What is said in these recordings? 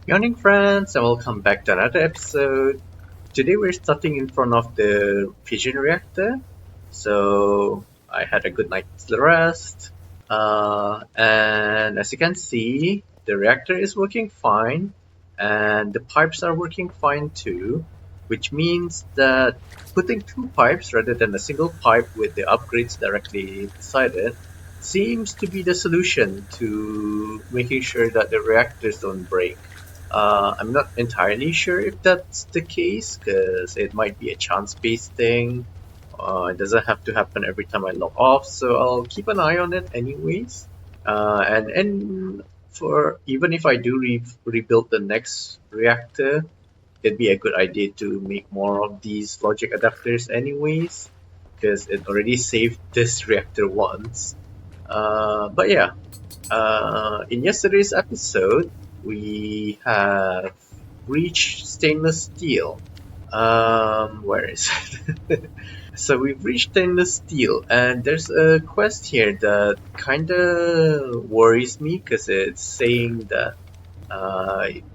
Morning, friends, and welcome back to another episode. Today we're starting in front of the fission reactor. So I had a good night's rest, and as you can see, the reactor is working fine, and the pipes are working fine too, which means that putting two pipes rather than a single pipe with the upgrades directly beside it seems to be the solution to making sure that the reactors don't break. I'm not entirely sure if that's the case because it might be a chance-based thing. It doesn't have to happen every time I log off, so I'll keep an eye on it anyways. And for even if I do rebuild the next reactor, it'd be a good idea to make more of these logic adapters anyways, because it already saved this reactor once. But yeah, in yesterday's episode, we have reached stainless steel. Where is it? So we've reached stainless steel, and there's a quest here that kinda worries me because it's saying that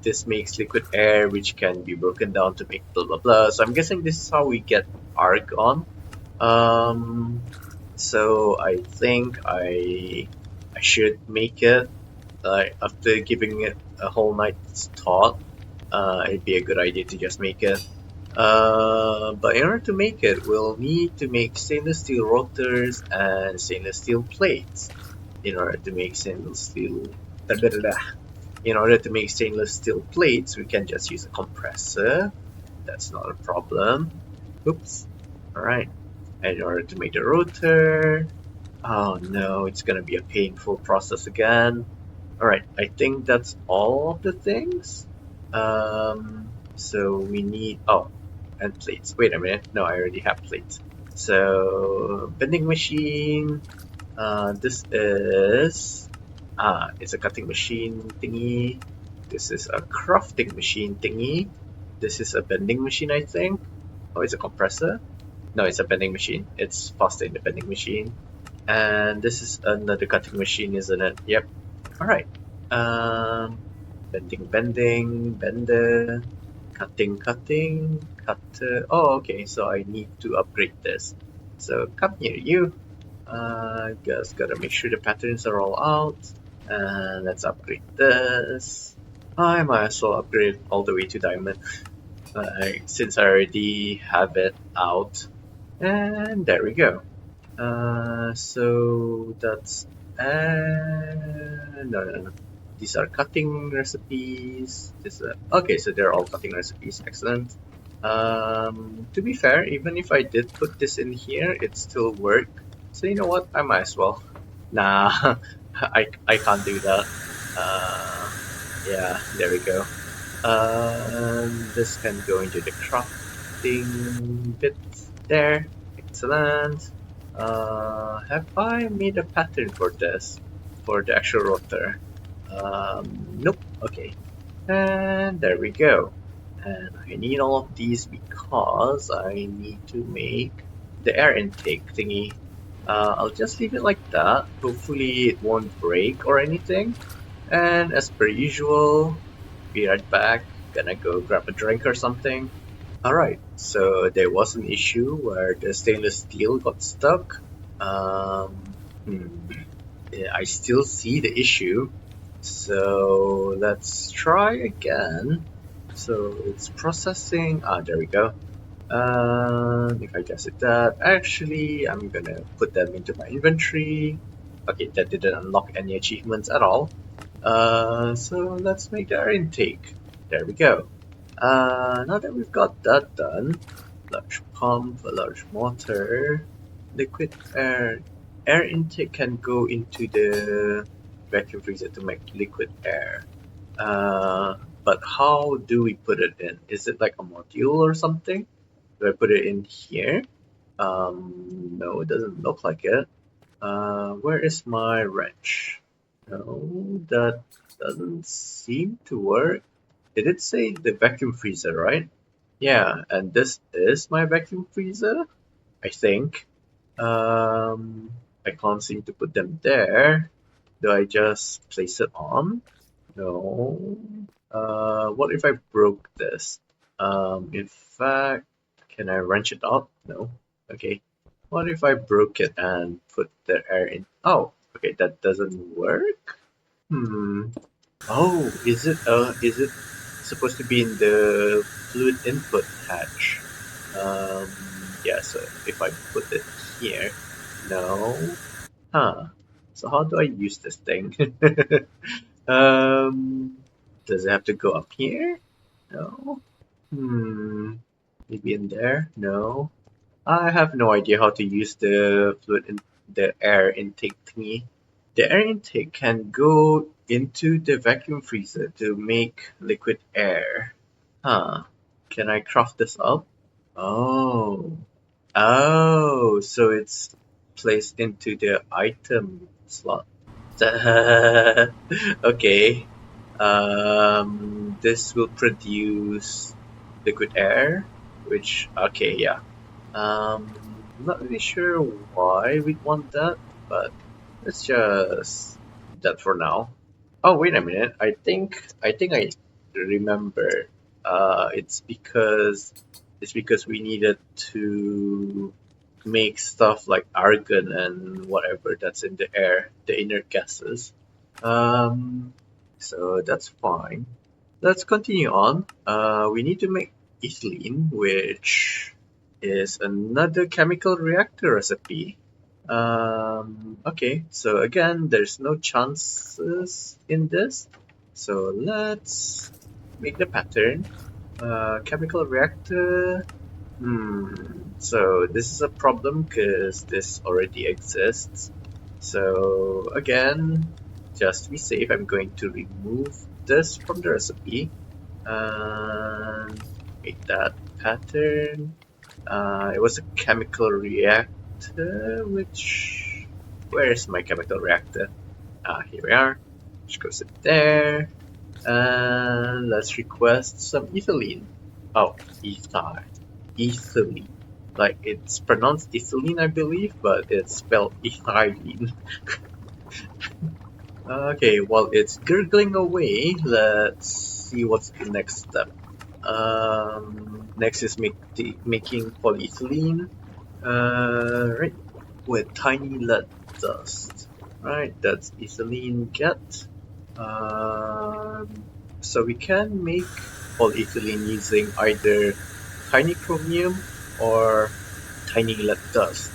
this makes liquid air, which can be broken down to make blah blah blah. So I'm guessing this is how we get argon. Um, so I think I should make it. After giving it a whole night's thought, it'd be a good idea to just make it. But in order to make it, we'll need to make stainless steel rotors and stainless steel plates. In order to make stainless steel, da, da, da, da. In order to make stainless steel plates, we can just use a compressor. That's not a problem. Oops. All right. And in order to make the rotor, oh no, it's gonna be a painful process again. Alright, I think that's all of the things. So we need, oh, and plates. Wait a minute, no, I already have plates. So, bending machine, this is, it's a cutting machine thingy. This is a crafting machine thingy. This is a bending machine, I think. Oh, it's a compressor? No, it's a bending machine. It's faster in the bending machine. And this is another cutting machine, isn't it? Yep. Alright. Um, bending, bender, cutting, cutter. Oh, okay. So I need to upgrade this. So come here, you. Just gotta make sure the patterns are all out. And let's upgrade this. I might as well upgrade all the way to diamond. Since I already have it out. And there we go. So that's no. These are cutting recipes. Okay, so they're all cutting recipes. Excellent. To be fair, even if I did put this in here, it still work. So you know what? I might as well. Nah, I can't do that. Yeah, there we go. This can go into the crafting bit there. Excellent. Have I made a pattern for this? For the actual rotor? Nope. Okay. And there we go. And I need all of these because I need to make the air intake thingy. I'll just leave it like that. Hopefully it won't break or anything. And as per usual, be right back. Gonna go grab a drink or something. Alright, so there was an issue where the stainless steel got stuck. Um, yeah, I still see the issue. So let's try again. So it's processing. There we go. If I guess it that, actually, I'm gonna put them into my inventory. Okay, that didn't unlock any achievements at all. So let's make the air intake. There we go. Now that we've got that done, large pump, a large motor, liquid air intake can go into the vacuum freezer to make liquid air. But how do we put it in? Is it like a module or something? Do I put it in here? No, it doesn't look like it. Where is my wrench? No, that doesn't seem to work. Did it say the vacuum freezer, right? Yeah, and this is my vacuum freezer, I think. I can't seem to put them there. Do I just place it on? No. What if I broke this? In fact, can I wrench it out? No. Okay. What if I broke it and put the air in? Oh, okay, that doesn't work. Hmm. Oh, is it supposed to be in the fluid input hatch? Um, yeah, so if I put it here, no. Huh. So how do I use this thing? um, does it have to go up here? No. Hmm. Maybe in there? No. I have no idea how to use the air intake thingy. The air intake can go into the vacuum freezer to make liquid air. Huh. Can I craft this up? Oh. Oh, so it's placed into the item slot. Okay. This will produce liquid air, which, okay, yeah. I'm not really sure why we'd want that, but let's just do that for now. Oh, wait a minute. I remember. It's because we needed to make stuff like argon and whatever that's in the air, the inert gases. Um, so that's fine. Let's continue on. We need to make ethylene, which is another chemical reactor recipe. Okay, so again, there's no chances in this. So let's make the pattern. Chemical reactor. So this is a problem because this already exists. So again, just to be safe, I'm going to remove this from the recipe and make that pattern. It was a chemical reactor, which... Where's my chemical reactor? Here we are. Just goes in there. And let's request some ethylene. Oh, ethylene. Like, it's pronounced ethylene, I believe, but it's spelled ethylene. Okay, while it's gurgling away, let's see what's the next step. Next is making polyethylene, right, with tiny lead dust. Right, that's ethylene get. So we can make polyethylene using either tiny chromium or tiny lead dust.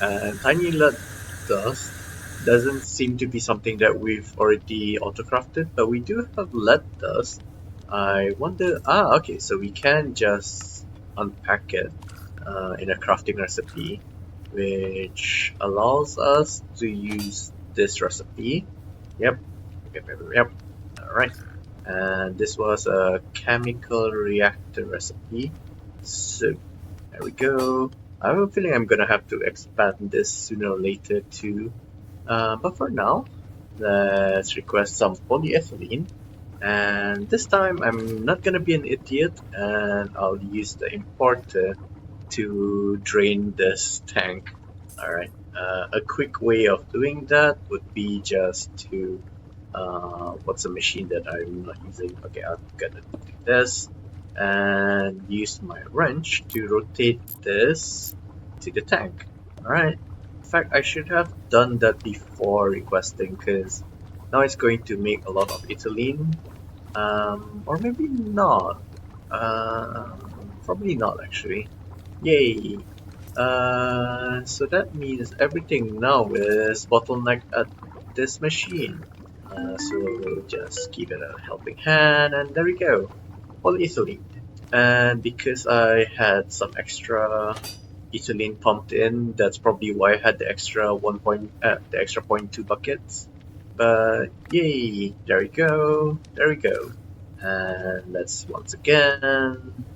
And tiny lead dust doesn't seem to be something that we've already autocrafted, but we do have lead dust. I wonder... okay, so we can just unpack it in a crafting recipe, which allows us to use this recipe. Yep. Alright. And this was a chemical reactor recipe. So, there we go. I have a feeling I'm gonna have to expand this sooner or later too. But for now, let's request some polyethylene. And this time I'm not gonna be an idiot and I'll use the importer to drain this tank. Alright, a quick way of doing that would be just to what's a machine that I'm not using? Okay, I'm gonna do this and use my wrench to rotate this to the tank. Alright. In fact, I should have done that before requesting because now it's going to make a lot of ethylene. Or maybe not. Probably not actually. Yay! So that means everything now is bottlenecked at this machine. So we'll just give it a helping hand, and there we go, polyethylene. And because I had some extra ethylene pumped in, that's probably why I had the extra the extra 0.2 buckets. But yay, there we go, and let's once again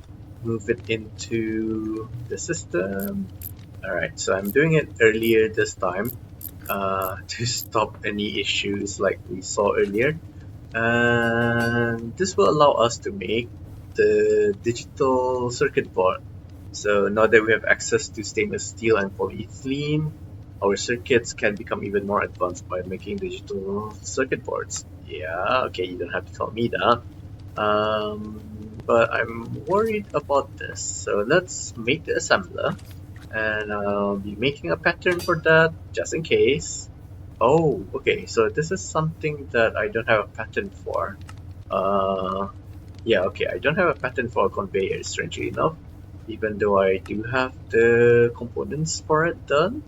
move it into the system. Alright, so I'm doing it earlier this time to stop any issues like we saw earlier. And this will allow us to make the digital circuit board. So now that we have access to stainless steel and polyethylene, our circuits can become even more advanced by making digital circuit boards. Yeah, okay, you don't have to tell me that. But I'm worried about this. So let's make the assembler, and I'll be making a pattern for that just in case. Oh, okay, so this is something that I don't have a pattern for. Uh, yeah, okay, I don't have a pattern for a conveyor, strangely enough, even though I do have the components for it done.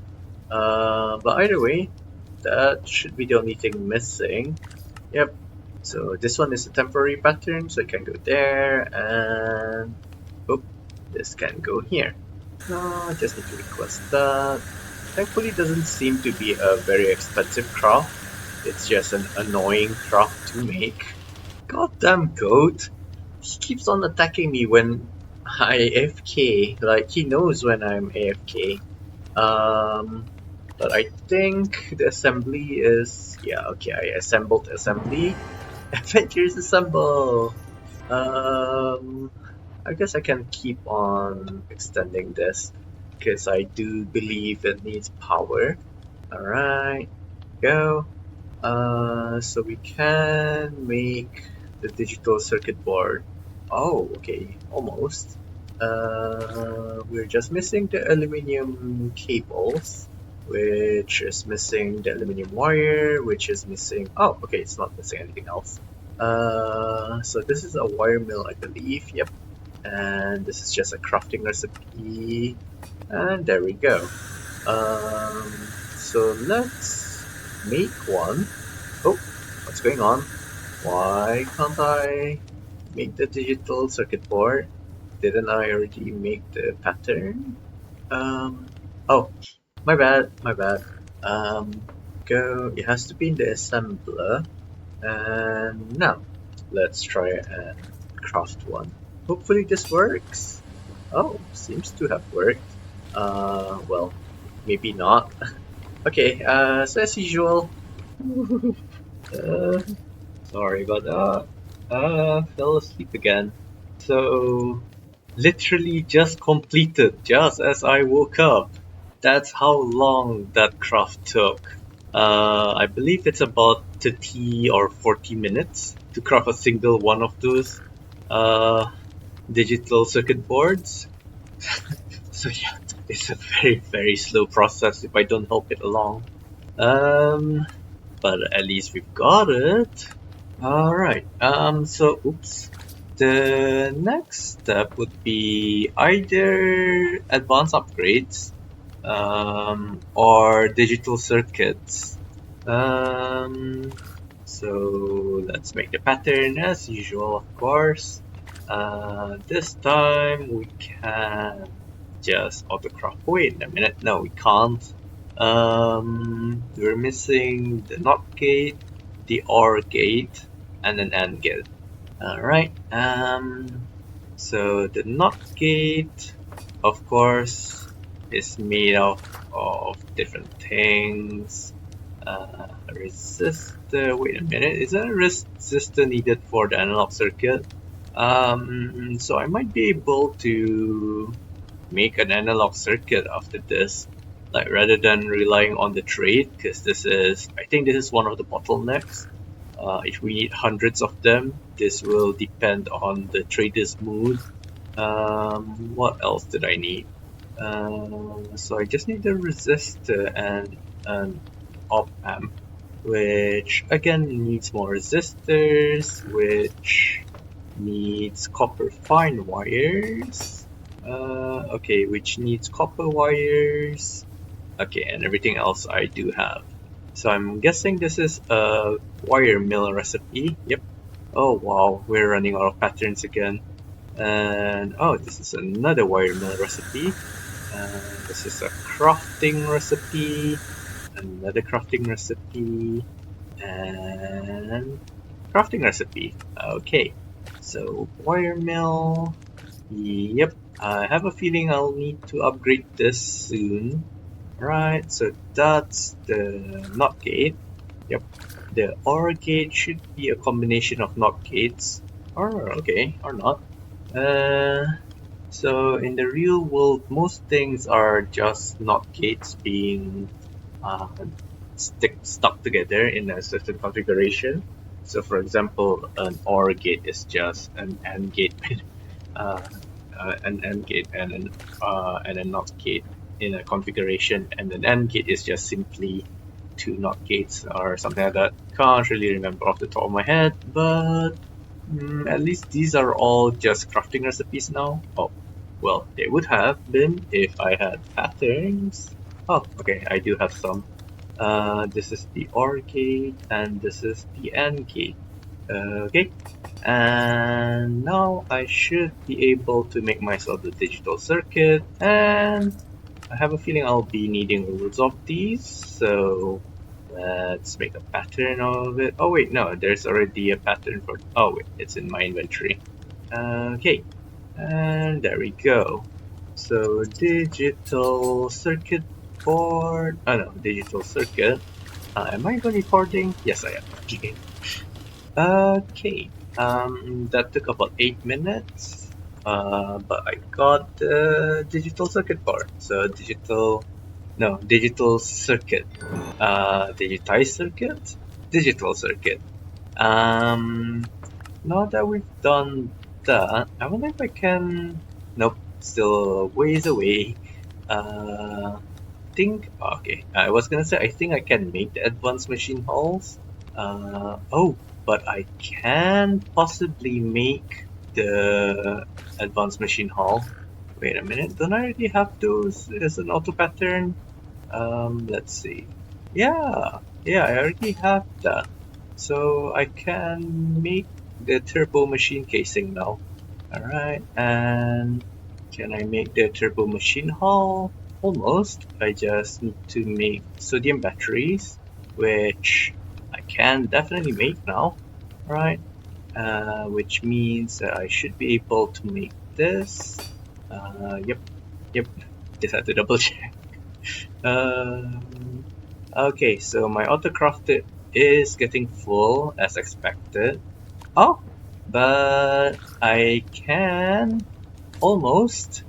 But either way, that should be the only thing missing. Yep, so this one is a temporary pattern, so it can go there, and oop, this can go here. I just need to request that. Thankfully, it doesn't seem to be a very expensive craft. It's just an annoying craft to make. Goddamn goat! He keeps on attacking me when I AFK. Like, he knows when I'm AFK. But I think the assembly is... Yeah, okay, I assembled assembly. Adventures assemble! I guess I can keep on extending this because I do believe it needs power. Alright, go. So we can make the digital circuit board. Oh, okay, almost. We're just missing the aluminum cables, which is missing the aluminum wire, which is missing... Oh, okay, it's not missing anything else. So this is a wire mill, I believe. Yep. And this is just a crafting recipe. And there we go. So let's make one. Oh, what's going on? Why can't I make the digital circuit board? Didn't I already make the pattern? Oh, my bad, my bad. Go, it has to be in the assembler. And now, let's try and craft one. Hopefully this works. Oh, seems to have worked. Well, maybe not. Okay, so as usual, uh, sorry about that. Fell asleep again. So, literally just completed just as I woke up. That's how long that craft took. I believe it's about 30 or 40 minutes to craft a single one of those digital circuit boards. So yeah, it's a very, very slow process if I don't help it along. But at least we've got it. Alright, so oops. The next step would be either advanced upgrades or digital circuits. So let's make the pattern as usual, of course. This time we can just autocraft. Wait a minute, no, we can't. We're missing the NOT gate, the OR gate, and an AND gate. Alright, so the NOT gate, of course, is made of different things. Resistor, wait a minute, is there a resistor needed for the analog circuit? So I might be able to make an analog circuit after this, like rather than relying on the trade, because I think this is one of the bottlenecks. If we need hundreds of them, this will depend on the trader's mood. What else did I need? So I just need a resistor and an op amp, which again needs more resistors, which needs copper fine wires. Okay, which needs copper wires. Okay, and everything else I do have. So I'm guessing this is a wire mill recipe. Yep. Oh wow, we're running out of patterns again. And oh, this is another wire mill recipe. This is a crafting recipe. Another crafting recipe. And crafting recipe. Okay. So wire mill. Yep. I have a feeling I'll need to upgrade this soon. Right, so that's the NOT gate. Yep, the OR gate should be a combination of NOT gates, or okay, or not. So in the real world, most things are just NOT gates being stuck together in a certain configuration. So for example, an OR gate is just an AND gate, uh, an AND gate and a NOT gate in a configuration, and an AND gate is just simply two NOT gates or something like that. Can't really remember off the top of my head, but at least these are all just crafting recipes now. Oh, well, they would have been if I had patterns. Oh, okay, I do have some. This is the OR gate, and this is the AND gate. Okay, and now I should be able to make myself the digital circuit, and I have a feeling I'll be needing rules of these, so let's make a pattern of it. Oh wait, no, there's already a pattern for, oh wait, it's in my inventory. Okay, and there we go. So digital circuit board, oh no, digital circuit. Am I even recording? Yes, I am. Okay, that took about 8 minutes, but I got the digital circuit board. So digital circuit, digitized circuit, digital circuit. Now that we've done that, I wonder if I can, nope, still ways away. Okay, I was gonna say, I think I can make the advanced machine halls. Oh, but I can possibly make the advanced machine hall. Wait a minute, don't I already have those as an auto pattern? Let's see. Yeah, I already have that. So I can make the turbo machine casing now. Alright, and can I make the turbo machine hull? Almost. I just need to make sodium batteries, which I can definitely make now. Right, which means that I should be able to make this. Yep, just had to double check. Okay, so my autocrafted is getting full as expected. Oh, but I can almost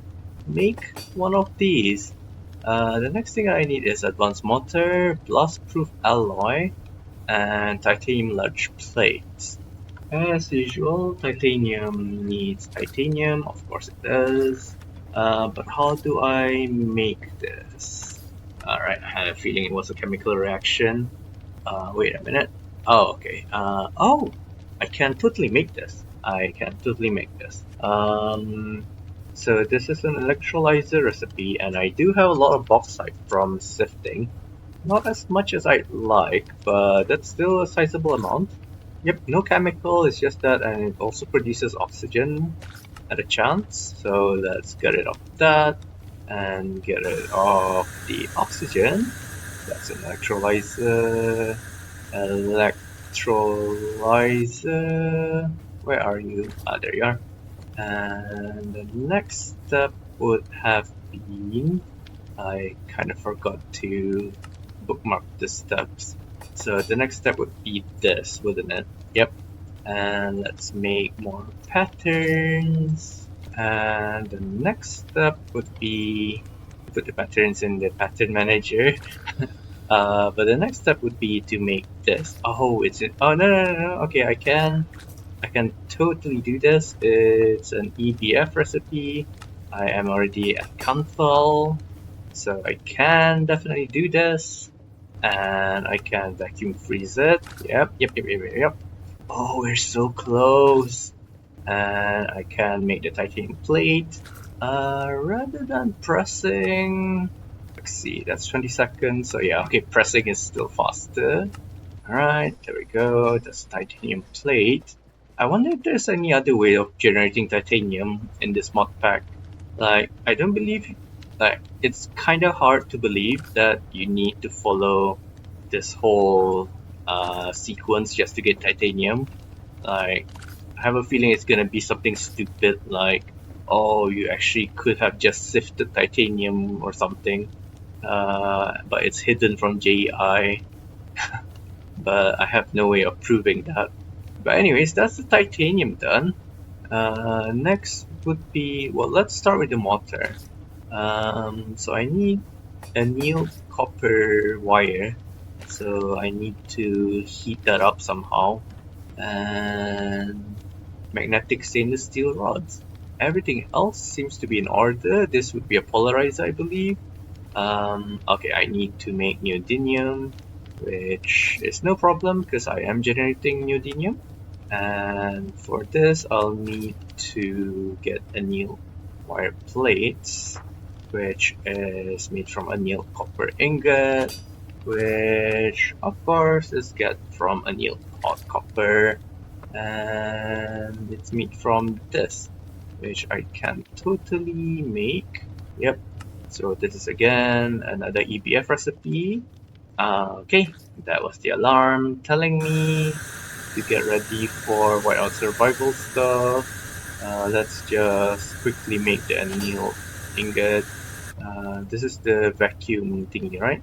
make one of these. The next thing I need is advanced motor, blast-proof alloy, and titanium large plates. As usual, titanium needs titanium, of course it does. But how do I make this? Alright, I had a feeling it was a chemical reaction. Wait a minute. Oh, okay. Oh, I can totally make this. So this is an electrolyzer recipe, and I do have a lot of bauxite from sifting. Not as much as I'd like, but that's still a sizable amount. Yep, no chemical, it's just that, and it also produces oxygen at a chance. So let's get rid of that and get rid of the oxygen. That's an electrolyzer. Where are you? Ah, there you are. And the next step would have been, I kind of forgot to bookmark the steps. So the next step would be this, wouldn't it? Yep. And let's make more patterns. And the next step would be put the patterns in the pattern manager. But the next step would be to make this. Oh, it's in. Oh no. Okay, I can totally do this. It's an EBF recipe. I am already at Canthal, so I can definitely do this. And I can vacuum freeze it. Yep. Oh, we're so close. And I can make the titanium plate. Rather than pressing, let's see, that's 20 seconds. So yeah, okay, pressing is still faster. Alright, there we go. That's titanium plate. I wonder if there's any other way of generating titanium in this mod pack. Like, I don't believe, like, it's kind of hard to believe that you need to follow this whole sequence just to get titanium. Like, I have a feeling it's gonna be something stupid like, oh, you actually could have just sifted titanium or something, but it's hidden from JEI. But I have no way of proving that. But anyways, that's the titanium done. Next would be, well, let's start with the motor. So I need a new copper wire. So I need to heat that up somehow. and magnetic stainless steel rods. Everything else seems to be in order. This would be a polarizer, I believe. Okay, I need to make neodymium, which is no problem because I am generating neodymium. And for this, I'll need to get anneal wire plates, which is made from anneal copper ingot, which of course is get from anneal hot copper, and it's made from this, which I can totally make. Yep. So this is again another EBF recipe. Okay, that was the alarm telling me to get ready for whiteout survival stuff. Let's just quickly make the anneal ingot. This is the vacuum thingy, right?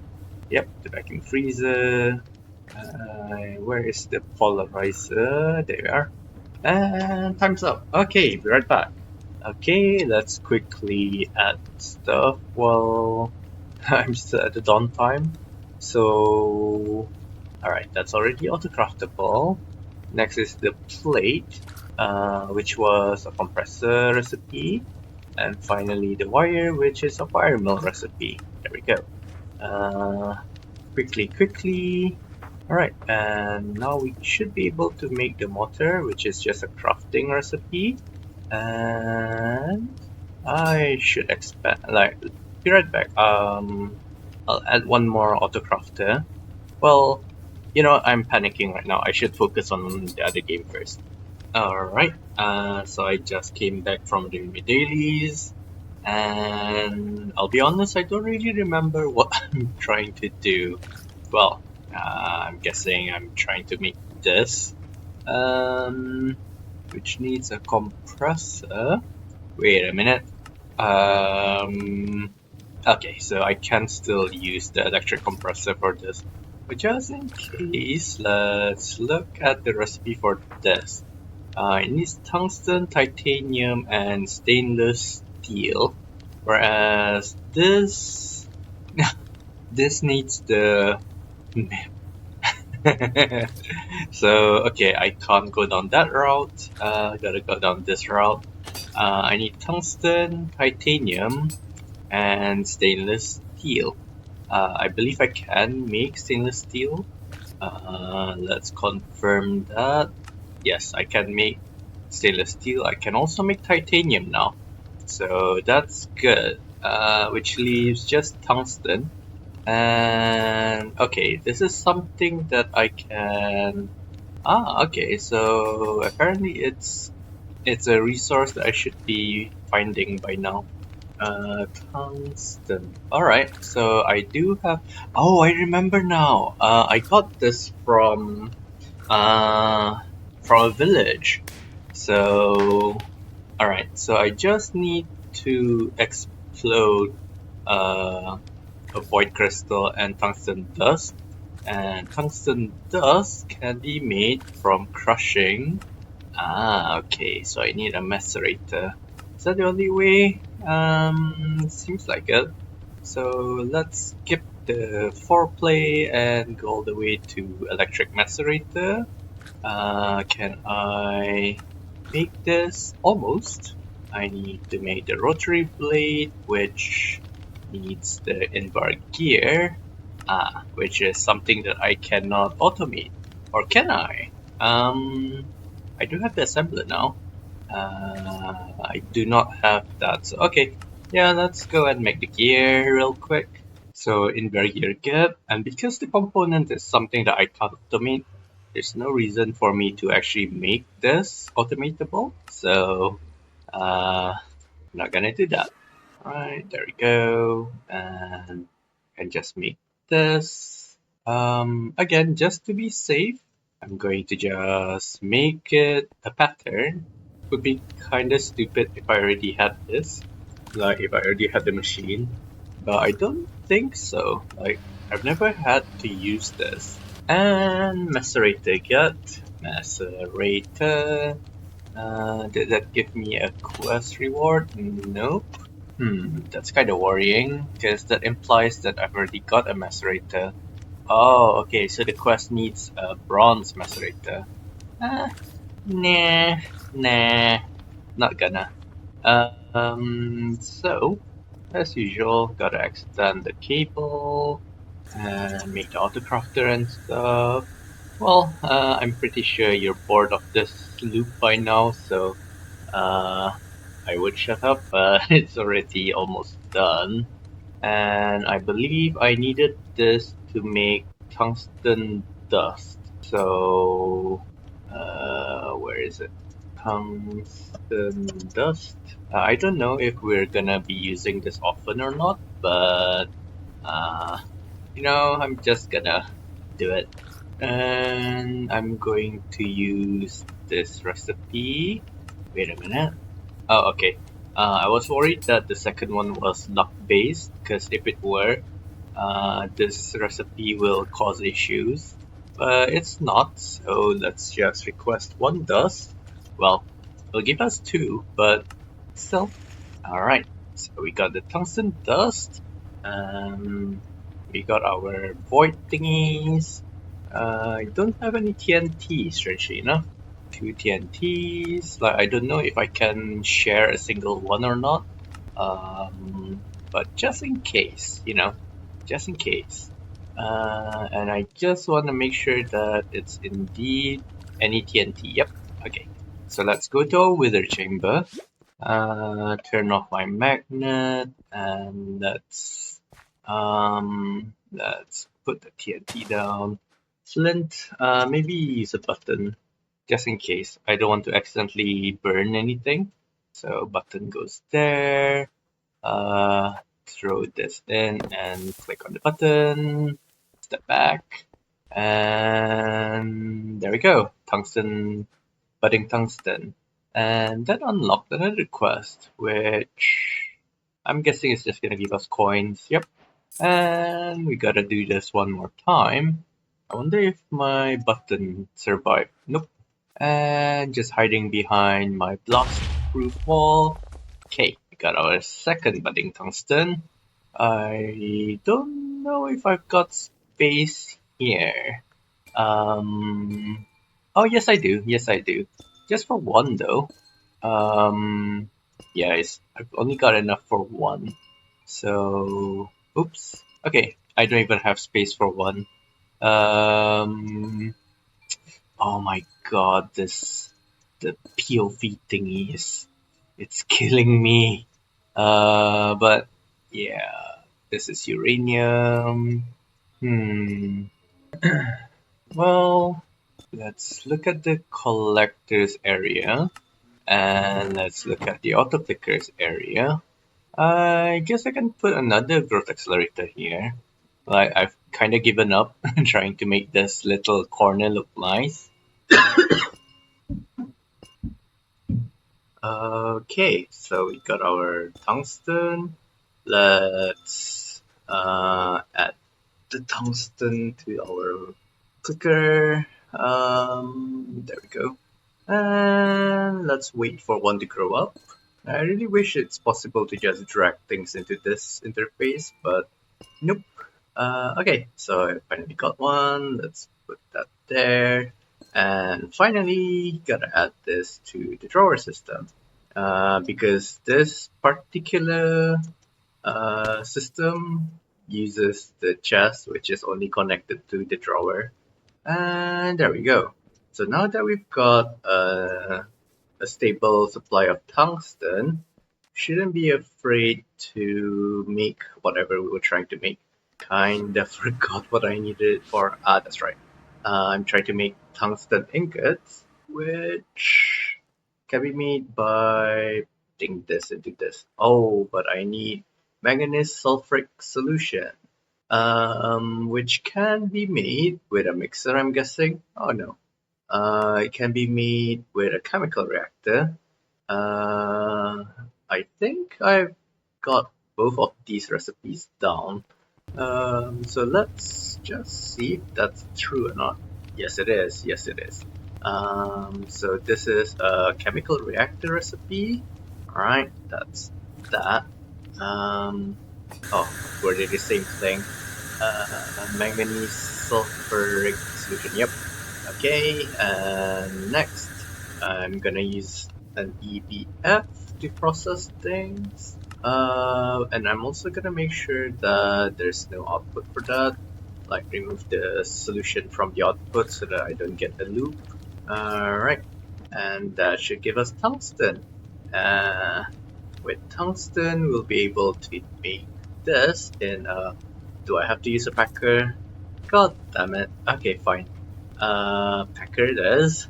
Yep, the vacuum freezer. Where is the polarizer? There we are. And time's up. Okay, be right back. Okay, let's quickly add stuff while I'm still at the dawn time. So, alright, that's already autocraftable. Next is the plate, which was a compressor recipe. And finally the wire, which is a wire mill recipe. There we go. Quickly. Alright, and now we should be able to make the motor, which is just a crafting recipe. And I should expand, be right back. I'll add one more autocrafter. Well, you know, I'm panicking right now. I should focus on the other game first. Alright, so I just came back from doing my dailies, and I'll be honest, I don't really remember what I'm trying to do. Well, I'm guessing I'm trying to make this, which needs a compressor. Wait a minute. Okay, so I can still use the electric compressor for this. But just in case, let's look at the recipe for this. It needs tungsten, titanium, and stainless steel. Whereas this this needs the so okay, I can't go down that route. I gotta go down this route. I need tungsten, titanium, and stainless steel. I believe I can make stainless steel. Let's confirm that. Yes, I can make stainless steel. I can also make titanium now. So that's good. Which leaves just tungsten. And okay, this is something that I can... okay, so apparently it's a resource that I should be finding by now. Tungsten. Alright, so I do have... Oh, I remember now. I got this from a village. So, alright, so I just need to explode a void crystal and tungsten dust. And tungsten dust can be made from crushing. Okay, so I need a macerator. Is that the only way? Seems like it. So let's skip the foreplay and go all the way to electric macerator. Can I make this? Almost. I need to make the rotary blade, which needs the inbar gear, which is something that I cannot automate. Or can I? I do have the assembler now. I do not have that, so okay. Yeah, let's go and make the gear real quick. So inbar gear get, and because the component is something that I can't automate, there's no reason for me to actually make this automatable. So I'm not gonna do that. Alright, there we go. And I can just make this. Again, just to be safe, I'm going to just make it a pattern. Would be kinda stupid if I already had this. Like if I already had the machine. But I don't think so. Like I've never had to use this. And macerator get. Macerator. Did that give me a quest reward? Nope. That's kind of worrying, because that implies that I've already got a macerator. Oh, okay, so the quest needs a bronze macerator. Nah, not gonna. So, as usual, gotta extend the cable and make the autocrafter and stuff. Well, I'm pretty sure you're bored of this loop by now, so I would shut up, but it's already almost done. And I believe I needed this to make tungsten dust. So, where is it? Tungsten dust. I don't know if we're gonna be using this often or not, but uh, I'm just gonna do it. And I'm going to use this recipe. Wait a minute. Oh, okay. I was worried that the second one was luck based, because if it were, this recipe will cause issues. But it's not, so let's just request one dust. Well, it'll give us two, but still. Alright, so we got the tungsten dust. We got our void thingies. I don't have any TNT, strangely enough. Two TNTs. Like, I don't know if I can share a single one or not. But just in case, just in case. And I just want to make sure that it's indeed any TNT. Yep. Okay. So let's go to our wither chamber. Turn off my magnet and let's put the TNT down. Flint, maybe use a button just in case. I don't want to accidentally burn anything. So button goes there. Throw this in and click on the button. Step back. And there we go. Tungsten, budding tungsten. And that unlocked another quest, which I'm guessing is just gonna give us coins. Yep. And we gotta do this one more time. I wonder if my button survived. Nope. And just hiding behind my blast-proof wall. Okay, we got our second budding tungsten. I don't know if I've got space here. Oh yes I do. Yes I do. Just for one though. Yeah, I've only got enough for one. So, oops. Okay, I don't even have space for one. Um, oh my god, the POV thingy it's killing me. But yeah, this is uranium. Well, let's look at the collectors area and let's look at the auto clickers area. I guess I can put another growth accelerator here. Like, I've kind of given up trying to make this little corner look nice. Okay, so we got our tungsten. Let's add the tungsten to our clicker. There we go. And let's wait for one to grow up. I really wish it's possible to just drag things into this interface, but nope. Okay, so I finally got one. Let's put that there. And finally, gotta add this to the drawer system. Because this particular system uses the chest, which is only connected to the drawer. And there we go. So now that we've got a stable supply of tungsten, shouldn't be afraid to make whatever we were trying to make. Kinda forgot what I needed it for. Ah, that's right. I'm trying to make tungsten ingots, which can be made by putting this into this. Oh, but I need manganese sulfuric solution, which can be made with a mixer, I'm guessing. Oh no. It can be made with a chemical reactor. I think I've got both of these recipes down. So let's just see if that's true or not. Yes, it is. Yes, it is. So this is a chemical reactor recipe. Alright, that's that. Oh, we're doing the same thing. Manganese sulfuric solution. Yep. Okay, and next I'm gonna use an EBF to process things. And I'm also gonna make sure that there's no output for that. Like remove the solution from the output so that I don't get a loop. Alright, and that should give us tungsten. With tungsten, we'll be able to make this in a... Do I have to use a packer? God damn it. Okay, fine. Packer it is.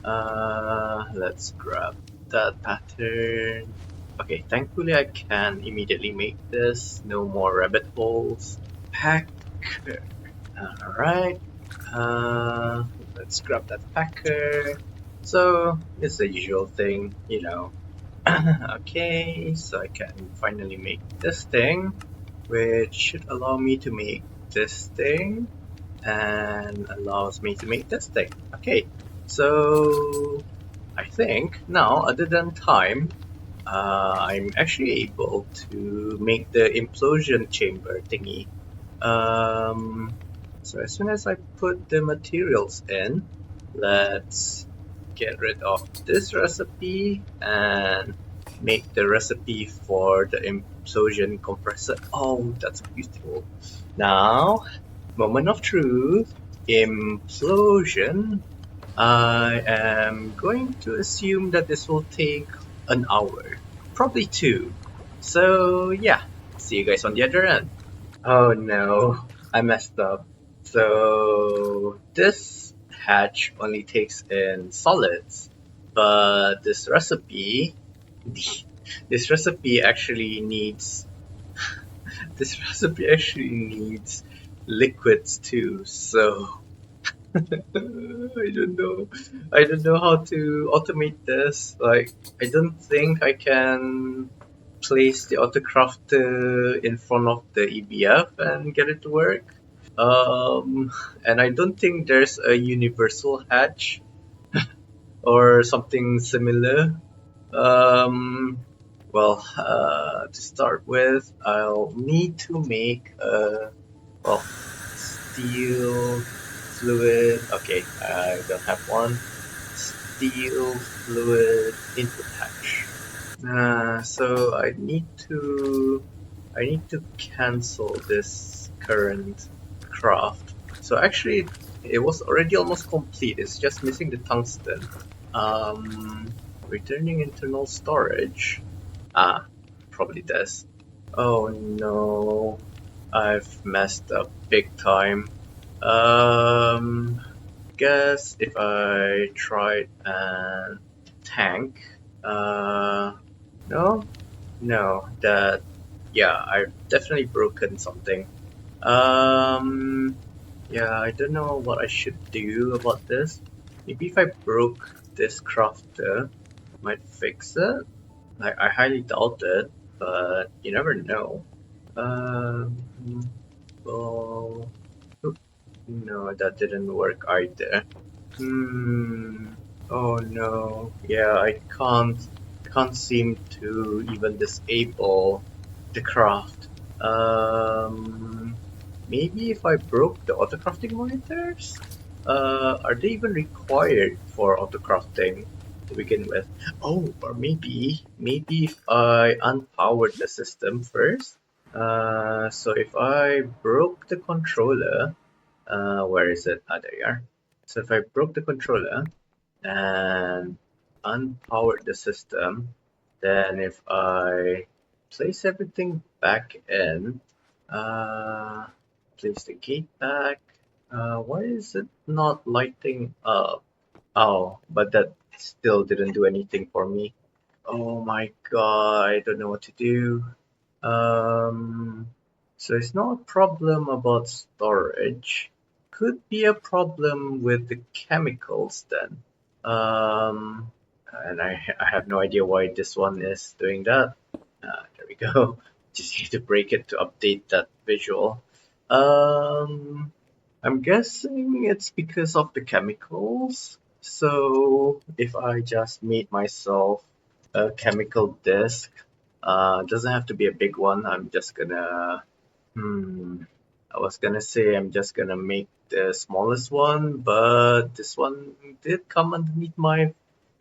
Let's grab that pattern. Okay, thankfully I can immediately make this. No more rabbit holes. Packer. Alright. Let's grab that packer. So, it's the usual thing, you know. Okay, so I can finally make this thing, which should allow me to make this thing, and allows me to make this thing. Okay, so I think now, other than time, I'm actually able to make the implosion chamber thingy. So as soon as I put the materials in, let's get rid of this recipe and make the recipe for the implosion compressor. Oh, that's beautiful. Now, moment of truth, implosion. I am going to assume that this will take an hour, probably 2. So yeah, see you guys on the other end. Oh no, I messed up. So this hatch only takes in solids, but this recipe actually needs liquids too. So I don't know how to automate this. Like, I don't think I can place the autocrafter in front of the EBF and get it to work. And I don't think there's a universal hatch or something similar. To start with, I'll need to make steel fluid. Okay, I don't have one. Steel fluid input hatch. So I need to cancel this current craft. So actually, it was already almost complete. It's just missing the tungsten. Returning internal storage. Probably this. Oh no, I've messed up big time. Guess if I tried and tank. No, I've definitely broken something. Yeah, I don't know what I should do about this. Maybe if I broke this crafter, I might fix it. I highly doubt it, but you never know. Um, well, no, that didn't work either. Oh no. Yeah, I can't seem to even disable the craft. Maybe if I broke the autocrafting monitors? Are they even required for autocrafting to begin with? Oh, or maybe if I unpowered the system first. So if I broke the controller, where is it? Ah, there you are. So if I broke the controller and unpowered the system, then if I place everything back in, uh, place the gate back, why is it not lighting up? Oh, but that still didn't do anything for me. Oh my god, I don't know what to do. Um, so it's not a problem about storage. Could be a problem with the chemicals then. And I have no idea why this one is doing that. There we go. Just need to break it to update that visual. Um, I'm guessing it's because of the chemicals. So if I just made myself a chemical disk, doesn't have to be a big one. I'm just gonna, I was gonna say I'm just gonna make the smallest one, but this one did come underneath my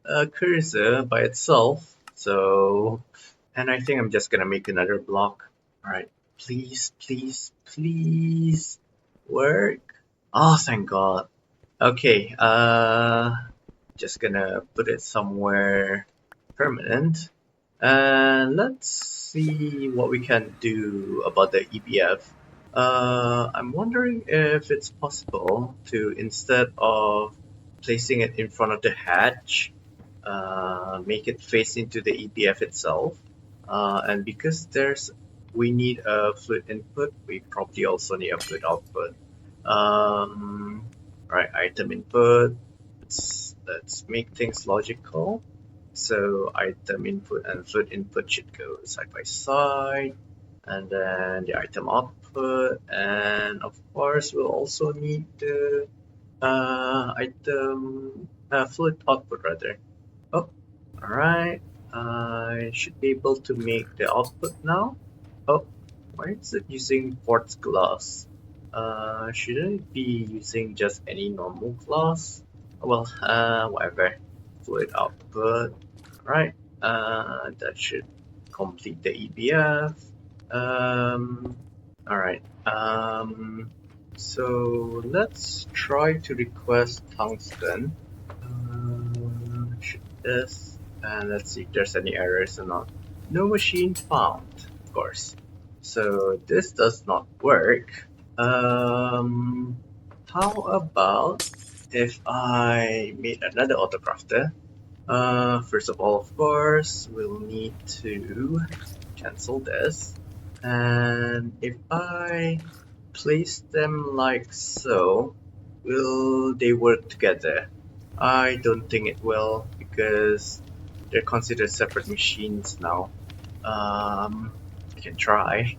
cursor by itself. So, and I think I'm just gonna make another block. Alright, please, please, please work. Oh, thank God. Okay, just gonna put it somewhere permanent. And let's see what we can do about the EBF. I'm wondering if it's possible to, instead of placing it in front of the hatch, make it face into the EBF itself. And because we need a fluid input, we probably also need a fluid output. Right, item input. Let's make things logical. So item input and fluid input should go side by side, and then the item output, and of course we'll also need the fluid output rather. Oh, alright. I should be able to make the output now. Oh, why is it using quartz glass? Shouldn't it be using just any normal glass? Well, whatever. Fluid output. Right. That should complete the EBF. Alright. So let's try to request tungsten. Should this, and let's see if there's any errors or not. No machine found, of course. So this does not work. How about if I made another autocrafter? First of all, of course, we'll need to cancel this. And if I place them like so, will they work together? I don't think it will, because they're considered separate machines now. I can try.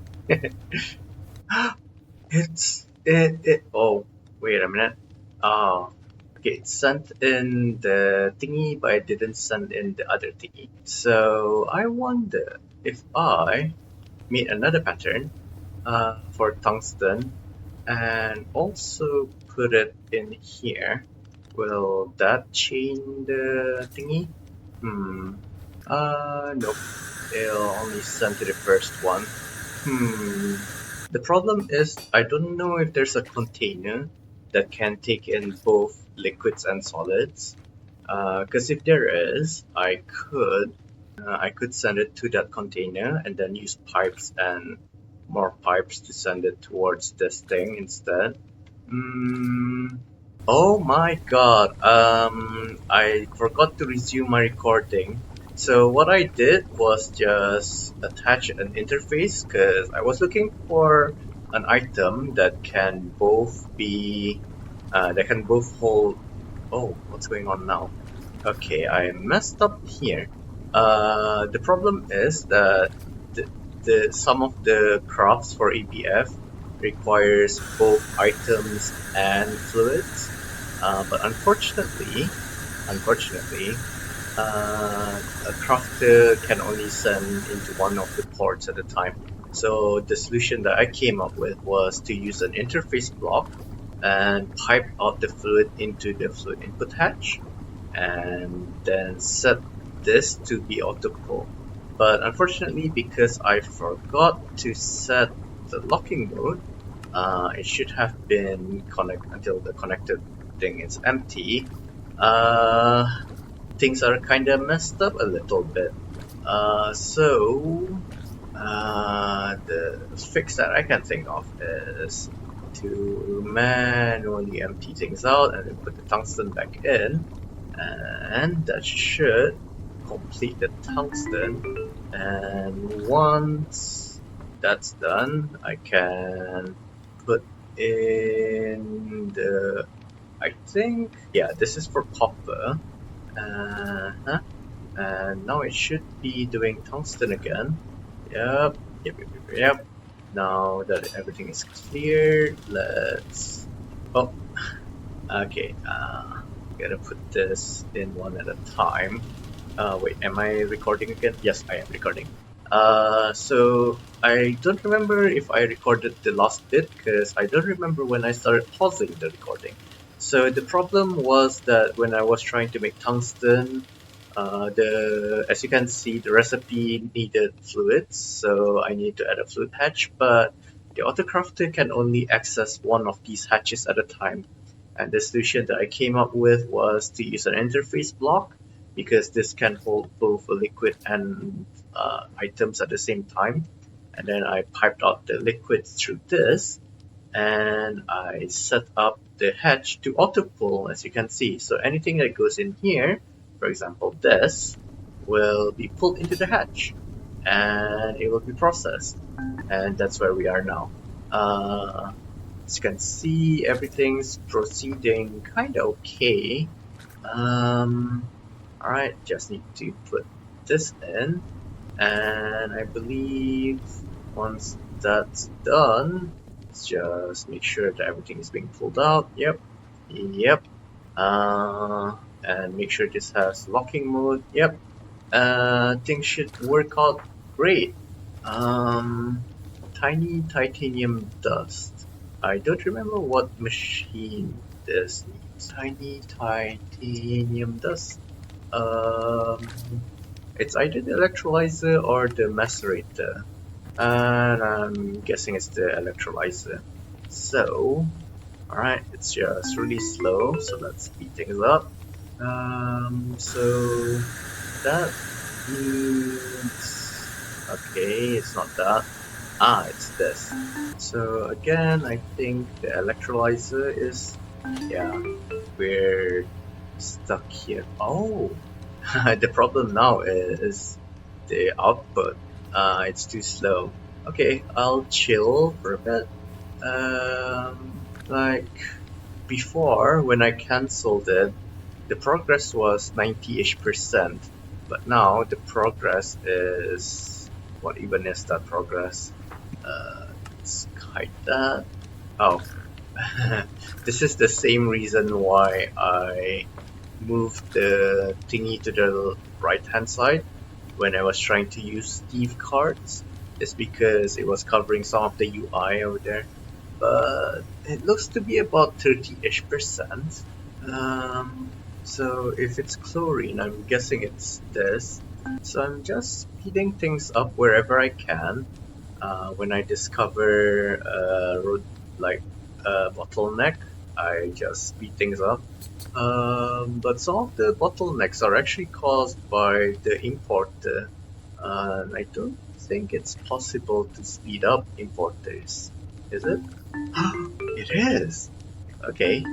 Oh, wait a minute. Oh, okay, it sent in the thingy, but it didn't send in the other thingy. So I wonder if I made another pattern for tungsten and also put it in here. Will that change the thingy? Nope. It'll only send to the first one. The problem is I don't know if there's a container that can take in both liquids and solids. Because if there is, I could send it to that container and then use pipes and more pipes to send it towards this thing instead. Oh my God! I forgot to resume my recording. So what I did was just attach an interface because I was looking for an item that can both hold. Oh, what's going on now? Okay, I messed up here. The problem is that some of the crafts for EBF requires both items and fluids, but unfortunately, a crafter can only send into one of the ports at a time. So the solution that I came up with was to use an interface block and pipe out the fluid into the fluid input hatch, and then set this to be auto pull. But unfortunately, because I forgot to set the locking mode, it should have been connect until the connected thing is empty. Things are kind of messed up a little bit. So the fix that I can think of is to manually empty things out and then put the tungsten back in, and that should complete the tungsten. And once that's done, I can put in the, I think, yeah, this is for copper. And now it should be doing tungsten again. Yep. Now that everything is clear, let's... Oh, okay. Gotta put this in one at a time. Wait, am I recording again? Yes, I am recording. So I don't remember if I recorded the last bit because I don't remember when I started pausing the recording. So the problem was that when I was trying to make tungsten, as you can see, the recipe needed fluids, so I need to add a fluid hatch, but the autocrafter can only access one of these hatches at a time. And the solution that I came up with was to use an interface block because this can hold both a liquid and items at the same time. And then I piped out the liquid through this and I set up the hatch to auto pull, as you can see. So anything that goes in here, for example this, will be pulled into the hatch and it will be processed. And that's where we are now. As you can see, everything's proceeding kind of okay. Alright, just need to put this in, and I believe once that's done, let's just make sure that everything is being pulled out. Yep. And make sure this has locking mode. Yep. Things should work out great. Tiny titanium dust. I don't remember what machine this needs. Tiny titanium dust. It's either the electrolyzer or the macerator. And I'm guessing it's the electrolyzer. So, alright, it's just really slow, so let's speed things up. So that means, okay, it's not that. It's this. So again, I think the electrolyzer is, yeah, we're stuck here. Oh, the problem now is the output. It's too slow. Okay, I'll chill for a bit. Like before, when I cancelled it, the progress was 90-ish%, but now the progress is, what even is that progress? Let's hide that. Oh, this is the same reason why I moved the thingy to the right hand side when I was trying to use Steve cards. It's because it was covering some of the UI over there, but it looks to be about 30-ish%. So if it's chlorine, I'm guessing it's this. So I'm just speeding things up wherever I can. When I discover a bottleneck, I just speed things up. But some of the bottlenecks are actually caused by the importer. I don't think it's possible to speed up importers, is it? It is! Okay,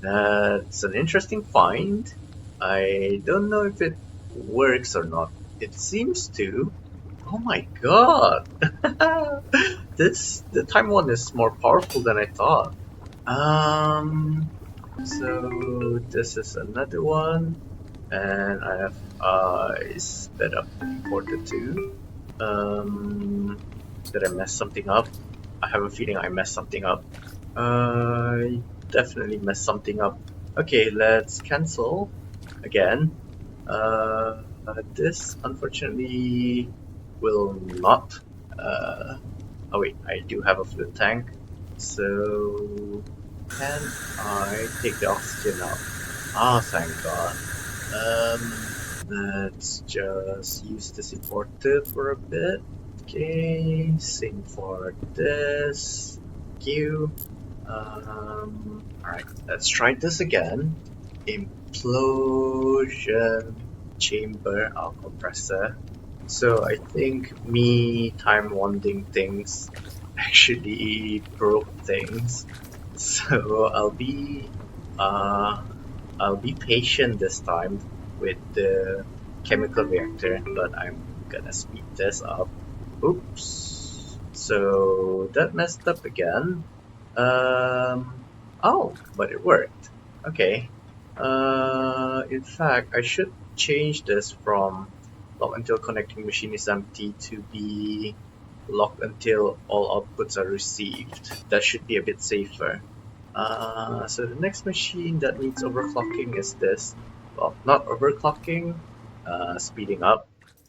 that's an interesting find. I don't know if it works or not. It seems to. Oh my god! The time one is more powerful than I thought. So this is another one, and I have sped up imported too. Did I mess something up? I have a feeling I messed something up. I definitely messed something up. Okay, let's cancel again. This unfortunately will not. Oh wait, I do have a fluid tank. So can I take the oxygen out? Ah, thank God. Let's just use this importer for a bit. Okay, same for this. Thank you. Alright, let's try this again. Implosion chamber compressor. So I think me time wanding things actually broke things. So I'll be patient this time with the chemical reactor, but I'm gonna speed this up. Oops. So that messed up again. Oh, but it worked. Okay. In fact, I should change this from lock until connecting machine is empty to be lock until all outputs are received. That should be a bit safer. So the next machine that needs overclocking is this. Well, not overclocking, speeding up.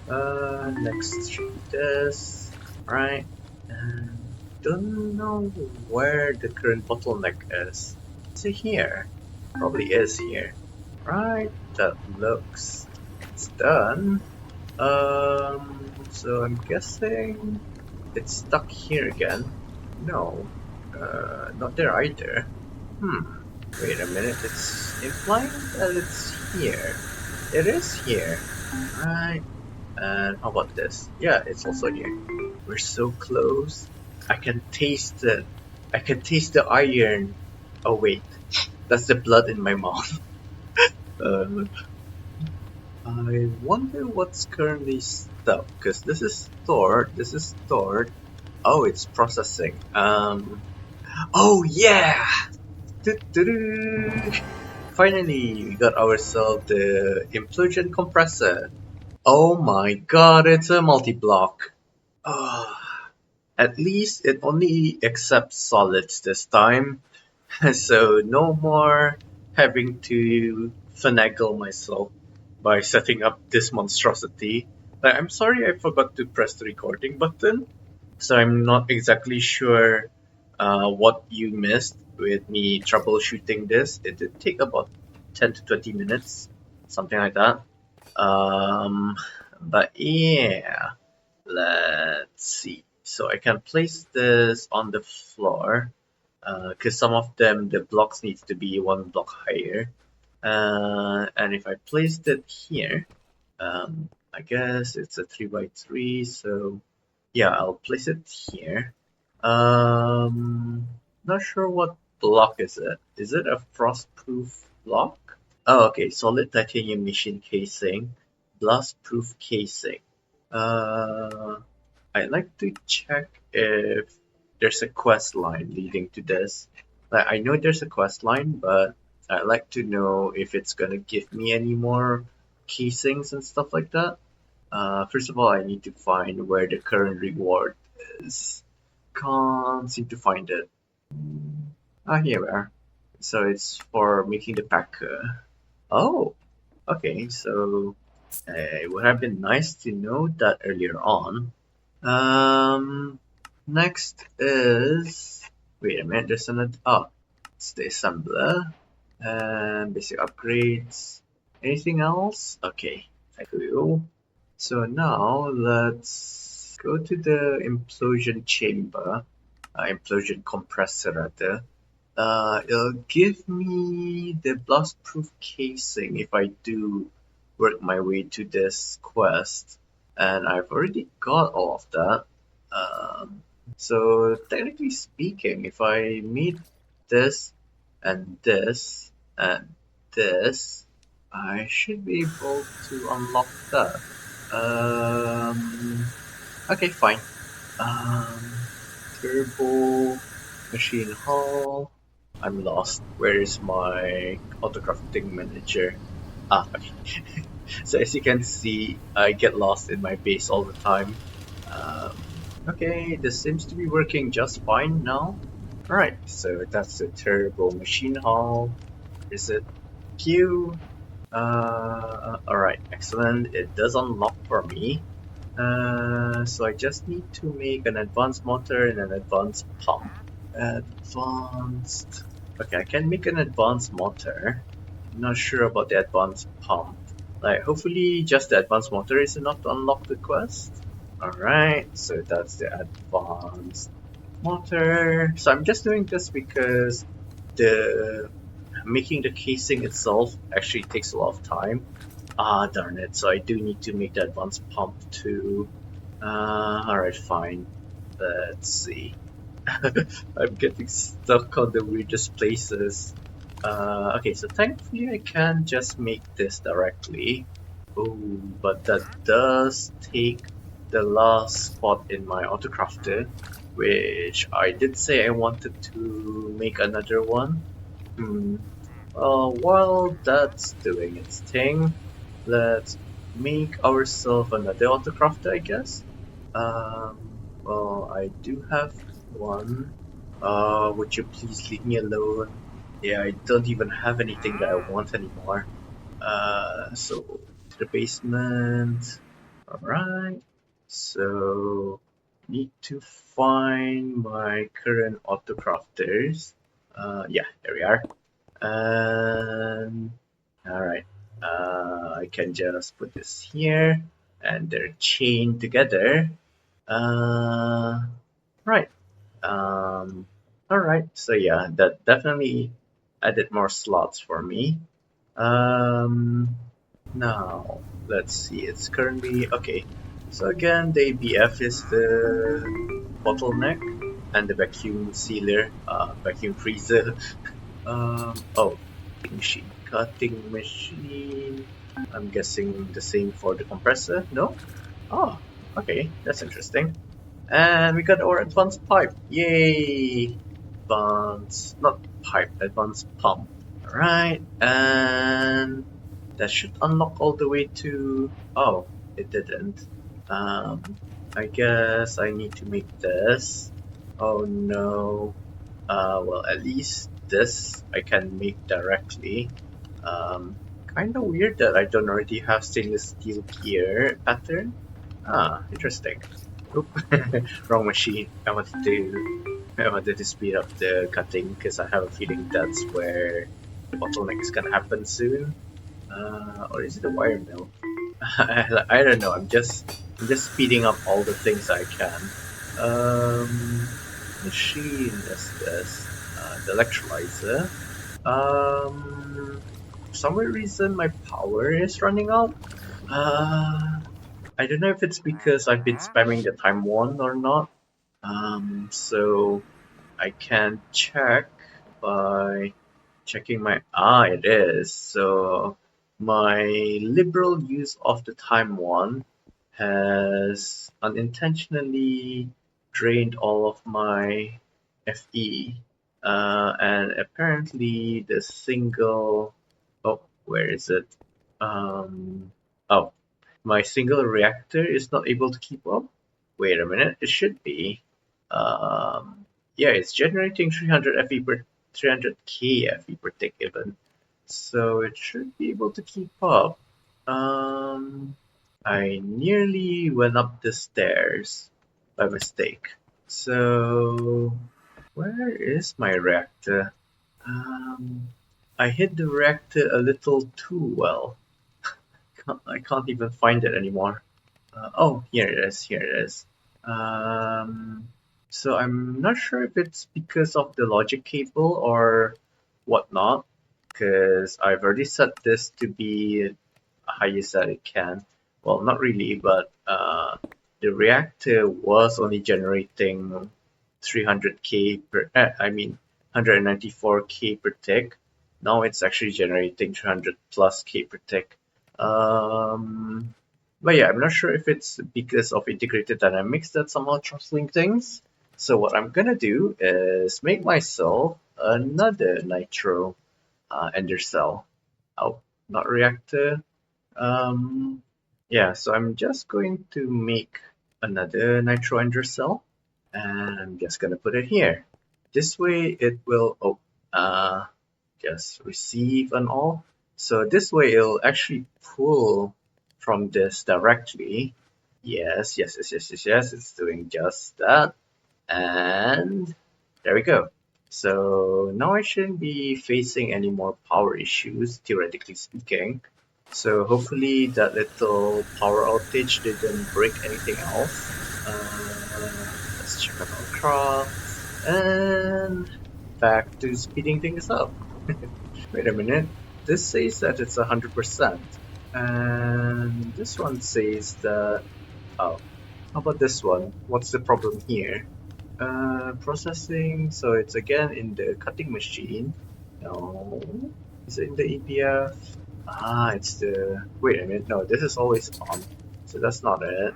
Next this, right? And don't know where the current bottleneck is. Is it here? Probably is here. Right, that looks it's done. So I'm guessing it's stuck here again. No, not there either. Wait a minute, it's implying that it's here. It is here. Right, and how about this? Yeah, it's also here. We're so close. I can taste it. I can taste the iron. Oh wait, that's the blood in my mouth. Uh, I wonder what's currently stuck, because this is stored, this is stored. Oh, it's processing. Oh yeah! Doo-doo-doo. Finally, we got ourselves the implosion compressor. Oh my god, it's a multi-block. At least it only accepts solids this time. So no more having to finagle myself by setting up this monstrosity. Like, I'm sorry I forgot to press the recording button, so I'm not exactly sure what you missed with me troubleshooting this. It did take about 10 to 20 minutes, something like that. But yeah, let's see. So I can place this on the floor because some of them, the blocks needs to be one block higher. And if I placed it here, I guess it's a 3x3, so yeah, I'll place it here. Not sure what block is it. Is it a frostproof block? Oh, okay, solid titanium machine casing, blast-proof casing. I'd like to check if there's a quest line leading to this. Like, I know there's a quest line, but I'd like to know if it's gonna give me any more casings and stuff like that. First of all, I need to find where the current reward is. Can't seem to find it. Ah, here we are. So it's for making the pack. Oh, okay. So it would have been nice to know that earlier on. Next is, wait a minute, there's another, it's the assembler, and basic upgrades. Anything else? Okay, thank you. So now let's go to the implosion chamber, implosion compressor rather. It'll give me the blast-proof casing if I do work my way to this quest, and I've already got all of that. So technically speaking, if I meet this and this and this, I should be able to unlock that. Okay, fine. Turbo, machine hall. I'm lost. Where is my autocrafting manager? Ah, okay. So as you can see, I get lost in my base all the time. Okay, this seems to be working just fine now. Alright, so that's the turbo machine hall. Is it Q? Alright, excellent. It does unlock for me. So I just need to make an advanced motor and an advanced pump. Advanced. Okay, I can make an advanced motor. I'm not sure about the advanced pump. Like, hopefully just the advanced motor is enough to unlock the quest. Alright, so that's the advanced motor. So I'm just doing this because the making the casing itself actually takes a lot of time. Ah, darn it. So I do need to make the advanced pump too. Alright, fine. Let's see. I'm getting stuck on the weirdest places. Okay, so thankfully I can just make this directly. Oh, but that does take the last spot in my autocrafter, which I did say I wanted to make another one. While that's doing its thing, let's make ourselves another autocrafter, I guess. Well, I do have one. Would you please leave me alone? Yeah, I don't even have anything that I want anymore. So to the basement. Alright. So need to find my current autocrafters. Yeah, there we are. And all right, I can just put this here, and they're chained together. Right. All right. So yeah, that definitely added more slots for me. Um, Now let's see. It's currently okay. So again, the ABF is the bottleneck, and the vacuum sealer, vacuum freezer. Oh, cutting machine. I'm guessing the same for the compressor. No? Oh, okay. That's interesting. And we got our advanced pipe. Yay! Advanced, not pipe, advanced pump. Alright, and that should unlock all the way to... Oh, it didn't. I guess I need to make this. Oh no. Well, at least this I can make directly. Kinda weird that I don't already have stainless steel gear pattern. Ah, interesting. Oop, wrong machine. I wanted to speed up the cutting because I have a feeling that's where the bottleneck is gonna happen soon. Or is it a wire mill? I don't know. I'm just speeding up all the things I can. Machine is this. The electrolyzer. For some weird reason my power is running out. I don't know if it's because I've been spamming the time one or not. So I can check by checking my it is. So my liberal use of the time one has unintentionally drained all of my FE. And apparently the single where is it? Oh, my single reactor is not able to keep up. Wait a minute, it should be. Yeah, it's generating 300 FE per 300k FE per tick even, so it should be able to keep up. I nearly went up the stairs by mistake. So where is my reactor? I hit the reactor a little too well. I can't even find it anymore. Oh, here it is. Here it is. So I'm not sure if it's because of the logic cable or whatnot, because I've already set this to be highest that it can. Well, not really, but the reactor was only generating 300k per. I mean 194k per tick. Now it's actually generating 300 plus k per tick. But yeah, I'm not sure if it's because of integrated dynamics that's somehow throttling things. So what I'm gonna do is make myself another nitro ender cell. Oh, not reactor. Yeah, so I'm just going to make another nitro ender cell, and I'm just gonna put it here. This way it will just receive and all. So this way it'll actually pull from this directly. Yes, it's doing just that. And there we go. So now I shouldn't be facing any more power issues, theoretically speaking. So hopefully that little power outage didn't break anything else. Let's check out our craft. And back to speeding things up. Wait a minute. This says that it's 100%. And this one says that... Oh, how about this one? What's the problem here? Processing, so it's again in the cutting machine. No. Is it in the EPF? It's the... Wait a minute, no, this is always on. So that's not it.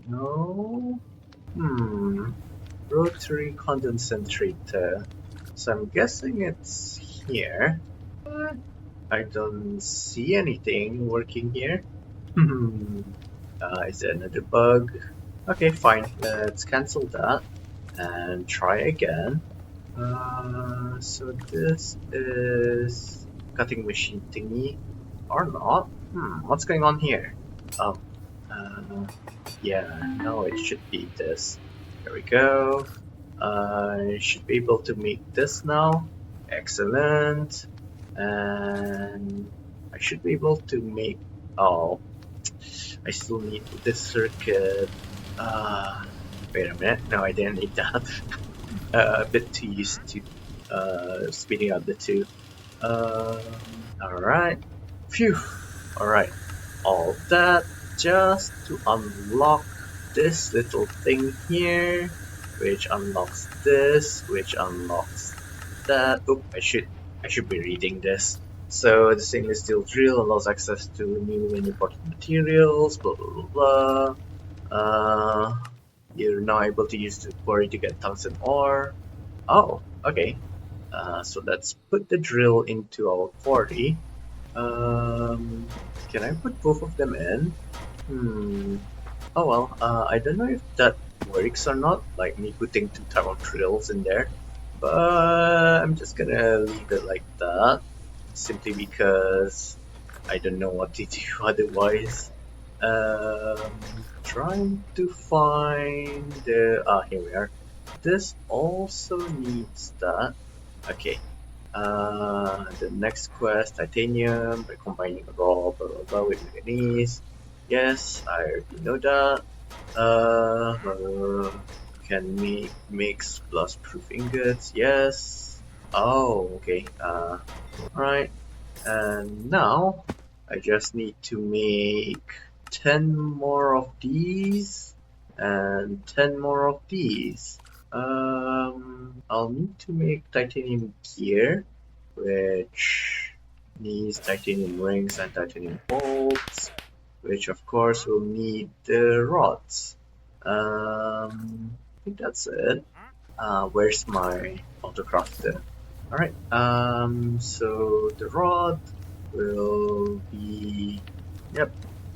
No. Rotary condensator. So I'm guessing it's here. But I don't see anything working here. Is there another bug? Okay, fine. Let's cancel that and try again. So this is cutting machine thingy or not? What's going on here? Yeah, no, it should be this. There we go. I should be able to make this now. Excellent. And I should be able to make. Oh, I still need this circuit. Wait a minute. No, I didn't need that. A bit too used to speeding up the two. Alright. Phew. Alright. All that just to unlock this little thing here, which unlocks this, which unlocks that. Oh, I should be reading this. So the stainless steel drill allows access to new and important materials, blah blah blah blah. You're now able to use the quarry to get tungsten ore. Oh, okay. So let's put the drill into our quarry. Can I put both of them in? Oh well, I don't know if that works or not, like me putting two thermal drills in there. But I'm just gonna leave it like that, simply because I don't know what to do otherwise. Trying to find the... here we are. This also needs that. Okay. The next quest, titanium, by combining raw, blah blah blah with manganese. Yes, I already know that. Can we mix plus proof ingots? Yes. Oh, okay. Alright. And now I just need to make 10 more of these and 10 more of these. I'll need to make titanium gear, which needs titanium rings and titanium bolts, which of course will need the rods. I think that's it. Where's my autocrafter? Alright, so the rod will be, yep,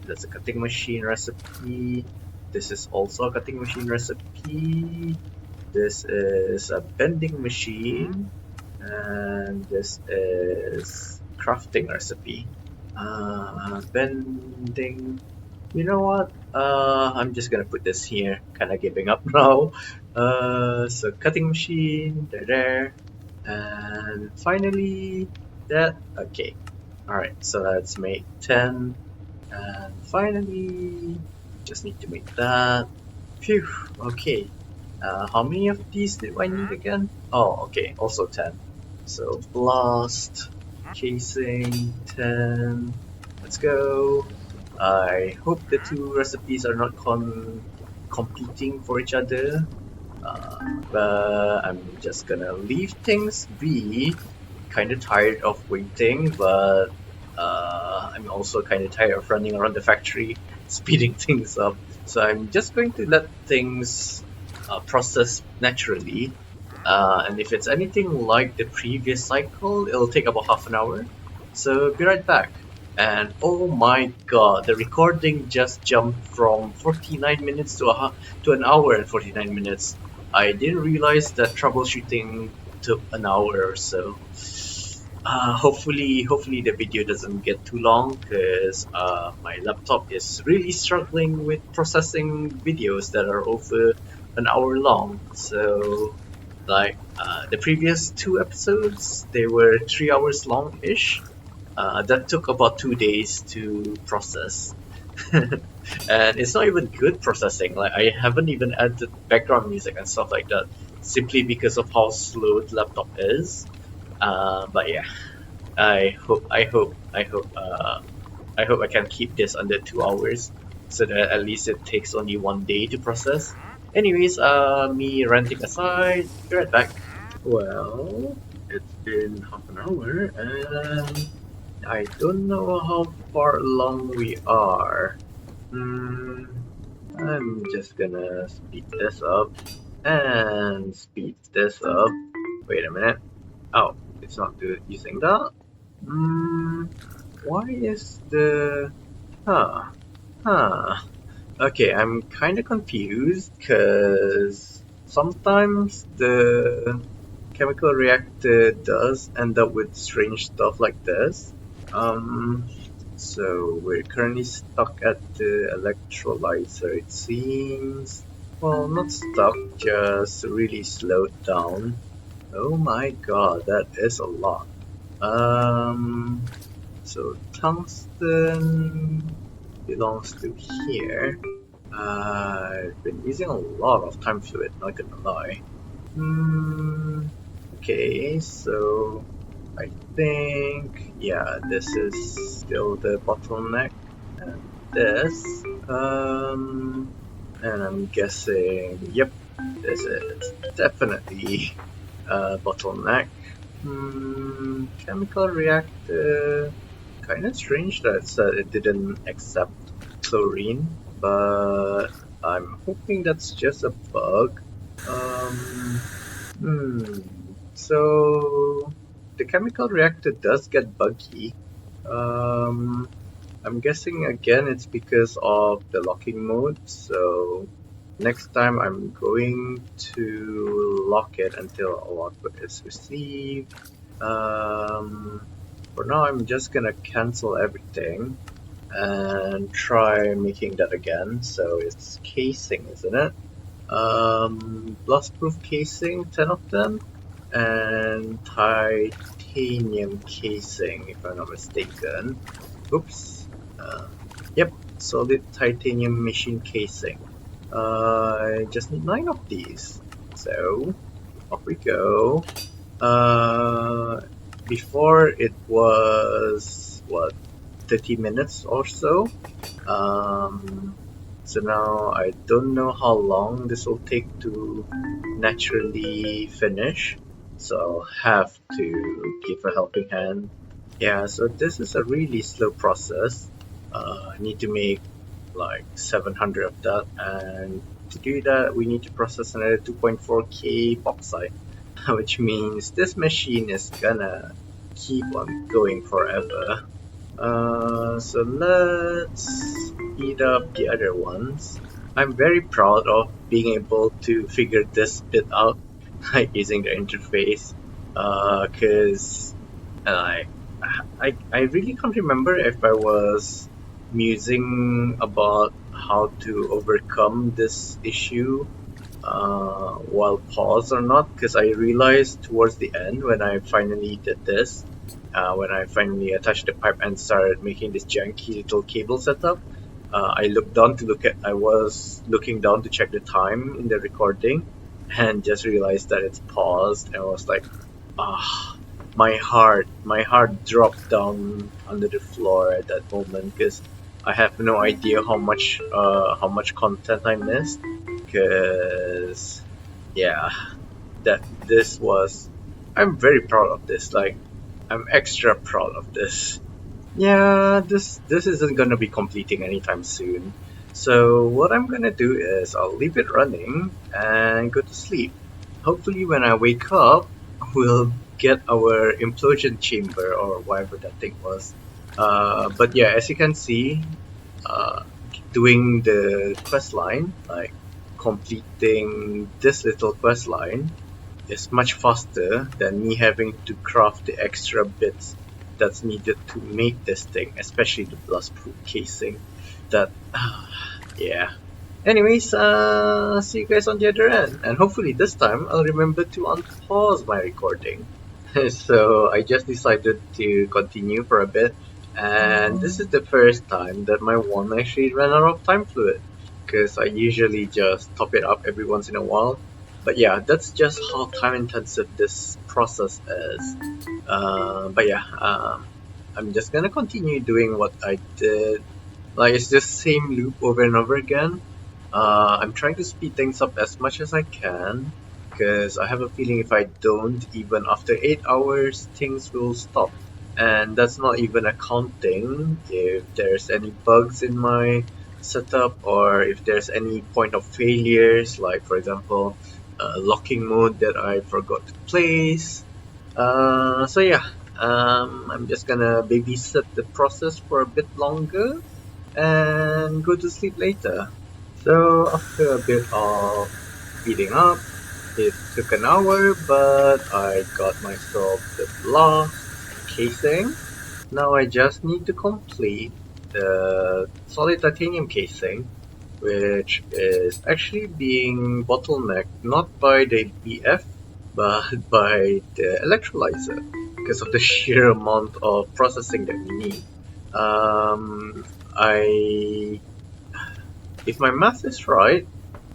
that's a cutting machine recipe. This is also a cutting machine recipe. This is a bending machine. And this is crafting recipe. Bending. You know what? I'm just gonna put this here. Kinda giving up now. So cutting machine, there. And finally, that. Okay. Alright, so let's make 10. And finally, just need to make that. Phew, okay. How many of these do I need again? Oh, okay, also 10. So blast, casing, 10. Let's go. I hope the two recipes are not competing for each other. But I'm just gonna leave things be. Kinda tired of waiting, but I'm also kinda tired of running around the factory, speeding things up. So I'm just going to let things process naturally. And if it's anything like the previous cycle, it'll take about half an hour. So be right back. And oh my god, the recording just jumped from 49 minutes to an hour and 49 minutes. I didn't realize that troubleshooting took an hour or so. Hopefully the video doesn't get too long, because my laptop is really struggling with processing videos that are over an hour long. So like the previous two episodes, they were 3 hours long-ish. That took about 2 days to process. And it's not even good processing. Like, I haven't even added background music and stuff like that, simply because of how slow the laptop is. But yeah, I hope I can keep this under 2 hours, so that at least it takes only 1 day to process. Anyways, me ranting aside, be right back. Well, it's been half an hour and I don't know how far along we are. I'm just gonna speed this up and speed this up. Wait a minute. Oh, it's not using that. Why is the... Okay, I'm kinda confused, because sometimes the chemical reactor does end up with strange stuff like this. So we're currently stuck at the electrolyzer, it seems. Well, not stuck, just really slowed down. Oh my god, that is a lot. So tungsten belongs to here. I've been using a lot of time fluid, not gonna lie. Okay, so I think, yeah, this is still the bottleneck. And this, and I'm guessing, yep, this is definitely a bottleneck. Chemical reactor, kind of strange that it didn't accept chlorine, but I'm hoping that's just a bug. So the chemical reactor does get buggy. I'm guessing again it's because of the locking mode, so next time I'm going to lock it until a output is received. For now I'm just gonna cancel everything and try making that again. So it's casing, isn't it? Blast-proof casing, 10 of them, and titanium casing, if I'm not mistaken. Oops. Yep, solid titanium machine casing. I just need 9 of these. So, off we go. Before it was, what, 30 minutes or so? So now I don't know how long this will take to naturally finish, so I'll have to give a helping hand. Yeah, so this is a really slow process. I need to make like 700 of that, and to do that we need to process another 2.4k bauxite, which means this machine is gonna keep on going forever. So let's speed up the other ones. I'm very proud of being able to figure this bit out like using the interface, because I really can't remember if I was musing about how to overcome this issue while paused or not, because I realized towards the end when I finally did this, when I finally attached the pipe and started making this janky little cable setup, I was looking down to check the time in the recording and just realized that it's paused, and I was like, ah, my heart dropped down under the floor at that moment, because I have no idea how much content I missed, because yeah, I'm very proud of this, like I'm extra proud of this. Yeah, this isn't gonna be completing anytime soon. So what I'm gonna do is I'll leave it running and go to sleep. Hopefully when I wake up, we'll get our implosion chamber or whatever that thing was. But yeah, as you can see, uh, doing the quest line, like completing this little quest line, is much faster than me having to craft the extra bits that's needed to make this thing, especially the blast-proof casing. That, yeah. Anyways, see you guys on the other end, and hopefully this time I'll remember to unpause my recording. So I just decided to continue for a bit, and this is the first time that my wand actually ran out of time fluid, because I usually just top it up every once in a while. But yeah, that's just how time intensive this process is. But yeah, I'm just gonna continue doing what I did. Like, it's just same loop over and over again. I'm trying to speed things up as much as I can, because I have a feeling if I don't, even after 8 hours, things will stop. And that's not even accounting if there's any bugs in my setup, or if there's any point of failures, like for example, locking mode that I forgot to place. So yeah, I'm just gonna babysit the process for a bit longer and go to sleep later. So after a bit of speeding up, it took an hour, but I got myself the blast casing. Now I just need to complete the solid titanium casing, which is actually being bottlenecked not by the BF but by the electrolyzer because of the sheer amount of processing that we need. I If my math is right,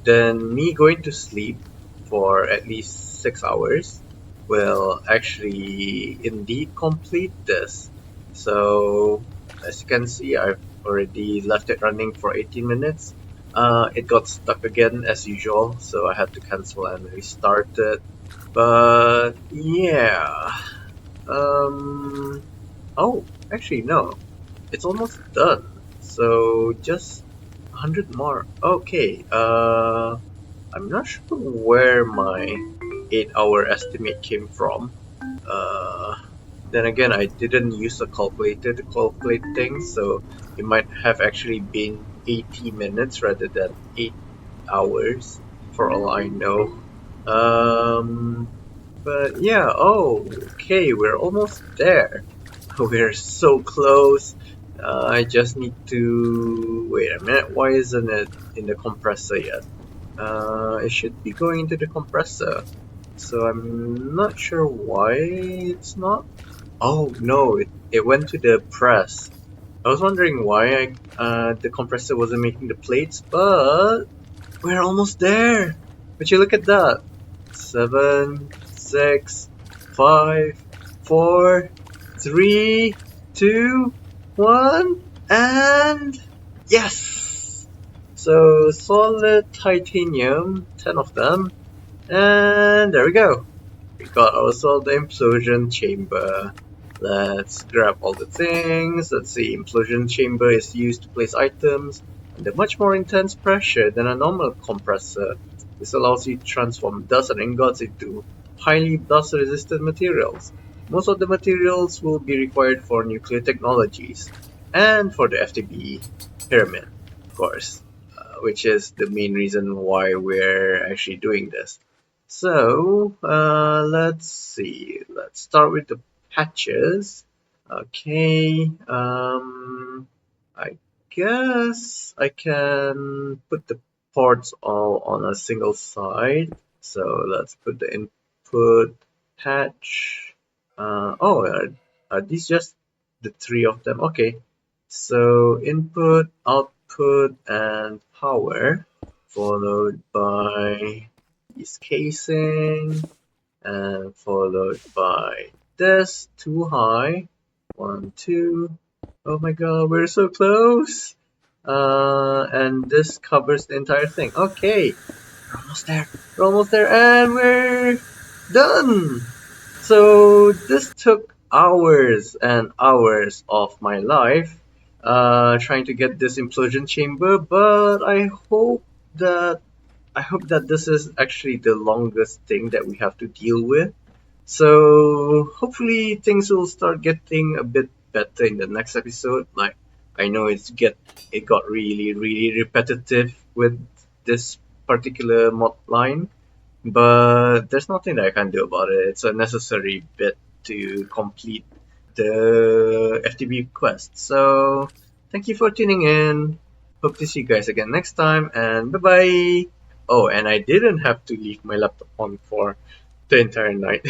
then me going to sleep for at least 6 hours will actually indeed complete this. So as you can see, I've already left it running for 18 minutes. It got stuck again as usual, so I had to cancel and restart it. But yeah, oh, actually no, it's almost done. So just 100 more. Okay, I'm not sure where my 8-hour estimate came from. Uh, then again, I didn't use a calculator to calculate things, so it might have actually been 80 minutes rather than 8 hours, for all I know. But yeah, oh, okay, we're almost there. We're so close. I just need to wait a minute. Why isn't it in the compressor yet? It should be going into the compressor. So I'm not sure why it's not. Oh no, it went to the press. I was wondering why the compressor wasn't making the plates, but we're almost there. Would you look at that? 7, 6, 5, 4, 3, 2, 1, and yes! So solid titanium, 10 of them, and there we go. We got ourselves the implosion chamber. Let's grab all the things. Let's see, implosion chamber is used to place items under much more intense pressure than a normal compressor. This allows you to transform dust and ingots into highly dust-resistant materials. Most of the materials will be required for nuclear technologies and for the FTB pyramid, of course, which is the main reason why we're actually doing this. So let's see. Let's start with the patches. Okay. I guess I can put the ports all on a single side. So let's put the input patch. Oh, are these just the three of them? Okay. So input, output, and power, followed by this casing, and followed by this, too high. 1, 2. Oh my god, we're so close! And this covers the entire thing. Okay, we're almost there. We're almost there, and we're done! So this took hours and hours of my life trying to get this implosion chamber, but that I hope that this is actually the longest thing that we have to deal with. So hopefully things will start getting a bit better in the next episode. Like I know it got really repetitive with this particular mod line, but there's nothing that I can do about it. It's a necessary bit to complete the FTB quest. So thank you for tuning in. Hope to see you guys again next time, and bye bye. Oh, and I didn't have to leave my laptop on for the entire night.